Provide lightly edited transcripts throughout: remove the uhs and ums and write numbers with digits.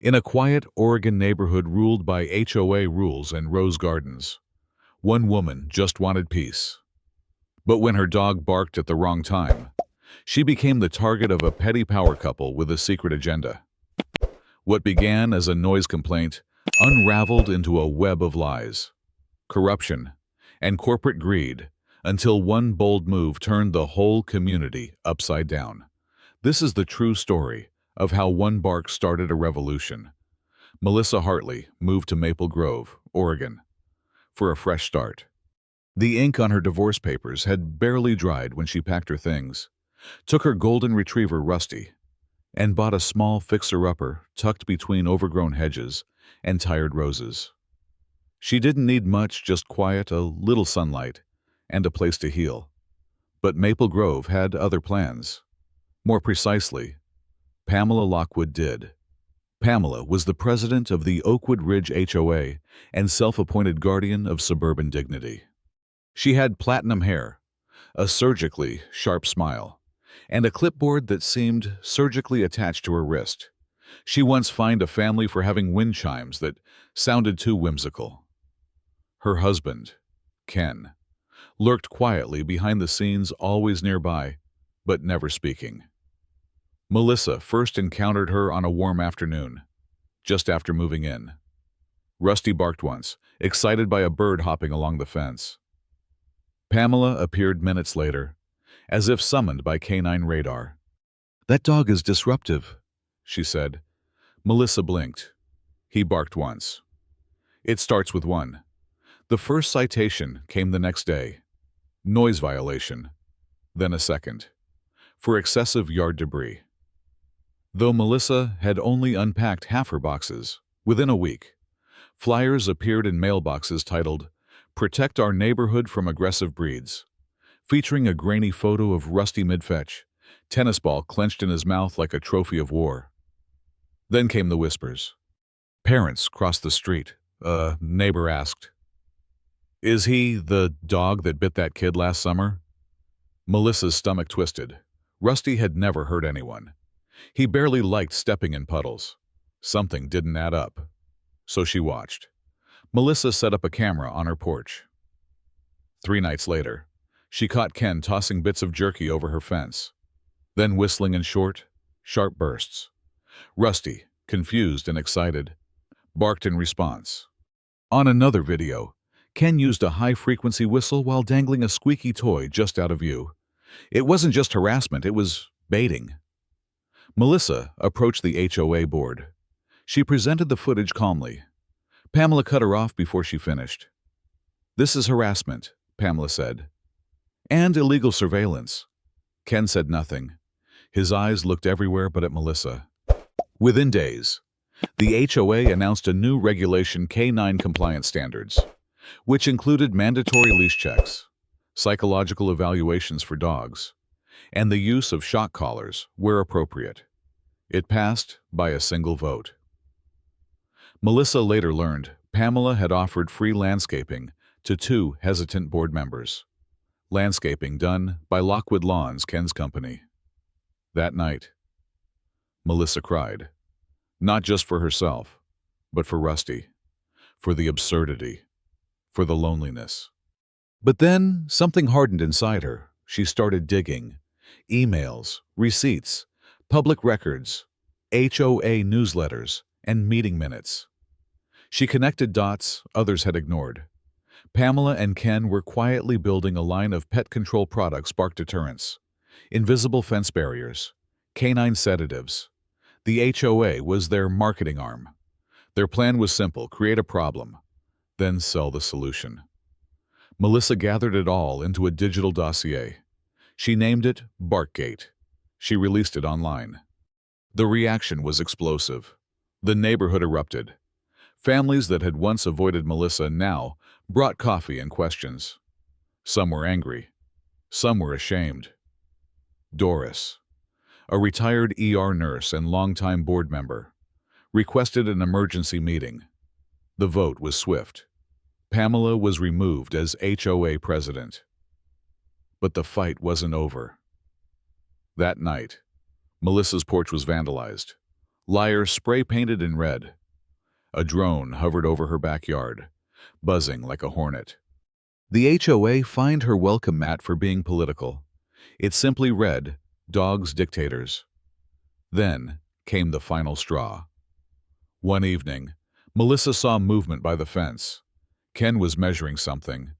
In a quiet Oregon neighborhood ruled by HOA rules and rose gardens, one woman just wanted peace. But when her dog barked at the wrong time, she became the target of a petty power couple with a secret agenda. What began as a noise complaint unraveled into a web of lies, corruption, and corporate greed until one bold move turned the whole community upside down. This is the true story of how one bark started a revolution. Melissa Hartley moved to Maple Grove, Oregon, for a fresh start. The ink on her divorce papers had barely dried when she packed her things, took her golden retriever Rusty, and bought a small fixer-upper tucked between overgrown hedges and tired roses. She didn't need much, just quiet, a little sunlight, and a place to heal. But Maple Grove had other plans. More precisely, Pamela Lockwood did. Pamela was the president of the Oakwood Ridge HOA and self-appointed guardian of suburban dignity. She had platinum hair, a surgically sharp smile, and a clipboard that seemed surgically attached to her wrist. She once fined a family for having wind chimes that sounded too whimsical. Her husband, Ken, lurked quietly behind the scenes, always nearby, but never speaking. Melissa first encountered her on a warm afternoon, just after moving in. Rusty barked once, excited by a bird hopping along the fence. Pamela appeared minutes later, as if summoned by canine radar. "That dog is disruptive," she said. Melissa blinked. He barked once. It starts with one. The first citation came the next day. Noise violation. Then a second. For excessive yard debris. Though Melissa had only unpacked half her boxes, within a week, flyers appeared in mailboxes titled, "Protect Our Neighborhood from Aggressive Breeds," featuring a grainy photo of Rusty mid-fetch, tennis ball clenched in his mouth like a trophy of war. Then came the whispers. Parents crossed the street. A neighbor asked, "Is he the dog that bit that kid last summer?" Melissa's stomach twisted. Rusty had never hurt anyone. He barely liked stepping in puddles. Something didn't add up. So she watched. Melissa set up a camera on her porch. 3 nights later, she caught Ken tossing bits of jerky over her fence, then whistling in short, sharp bursts. Rusty, confused and excited, barked in response. On another video, Ken used a high-frequency whistle while dangling a squeaky toy just out of view. It wasn't just harassment, it was baiting. Melissa approached the HOA board. She presented the footage calmly. Pamela cut her off before she finished. "This is harassment," Pamela said. "And illegal surveillance." Ken said nothing. His eyes looked everywhere but at Melissa. Within days, the HOA announced a new regulation, K9 compliance standards, which included mandatory leash checks, psychological evaluations for dogs, and the use of shock collars where appropriate. It passed by a single vote. Melissa later learned Pamela had offered free landscaping to 2 hesitant board members. Landscaping done by Lockwood Lawns, Ken's company. That night, Melissa cried, not just for herself, but for Rusty, for the absurdity, for the loneliness. But then something hardened inside her. She started digging. Emails, receipts, public records, HOA newsletters, and meeting minutes. She connected dots others had ignored. Pamela and Ken were quietly building a line of pet control products, bark deterrents, invisible fence barriers, canine sedatives. The HOA was their marketing arm. Their plan was simple: create a problem, then sell the solution. Melissa gathered it all into a digital dossier. She named it Barkgate. She released it online. The reaction was explosive. The neighborhood erupted. Families that had once avoided Melissa now brought coffee and questions. Some were angry. Some were ashamed. Doris, a retired ER nurse and longtime board member, requested an emergency meeting. The vote was swift. Pamela was removed as HOA president. But the fight wasn't over. That night, Melissa's porch was vandalized. Liar spray-painted in red. A drone hovered over her backyard, buzzing like a hornet. The HOA fined her welcome mat for being political. It simply read, "Dogs Dictators." Then came the final straw. One evening, Melissa saw movement by the fence. Ken was measuring something.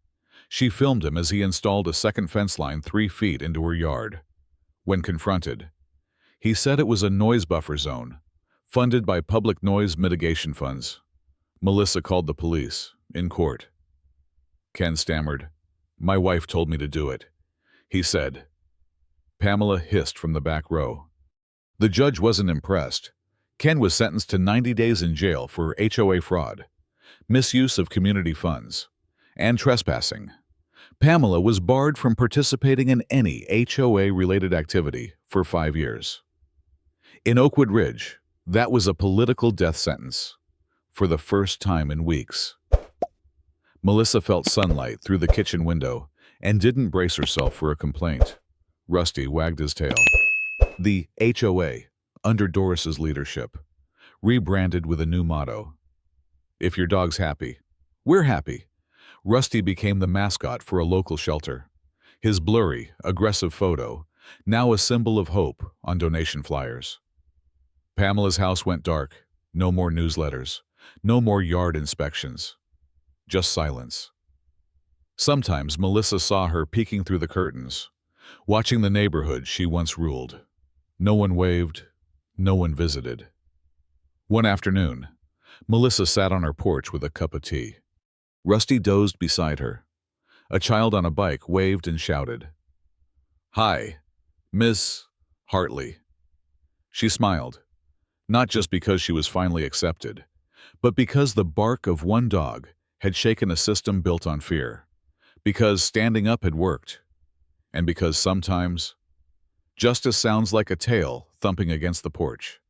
She filmed him as he installed a second fence line 3 feet into her yard. When confronted, he said it was a noise buffer zone, funded by public noise mitigation funds. Melissa called the police, in court. Ken stammered, "My wife told me to do it," he said. Pamela hissed from the back row. The judge wasn't impressed. Ken was sentenced to 90 days in jail for HOA fraud, misuse of community funds, and trespassing. Pamela was barred from participating in any HOA-related activity for 5 years. In Oakwood Ridge, that was a political death sentence, for the first time in weeks. Melissa felt sunlight through the kitchen window and didn't brace herself for a complaint. Rusty wagged his tail. The HOA, under Doris's leadership, rebranded with a new motto. "If your dog's happy, we're happy." Rusty became the mascot for a local shelter. His blurry, aggressive photo, now a symbol of hope on donation flyers. Pamela's house went dark. No more newsletters. No more yard inspections. Just silence. Sometimes Melissa saw her peeking through the curtains, watching the neighborhood she once ruled. No one waved. No one visited. One afternoon, Melissa sat on her porch with a cup of tea. Rusty dozed beside her. A child on a bike waved and shouted, "Hi, Miss Hartley." She smiled, not just because she was finally accepted, but because the bark of one dog had shaken a system built on fear, because standing up had worked, and because sometimes justice sounds like a tail thumping against the porch.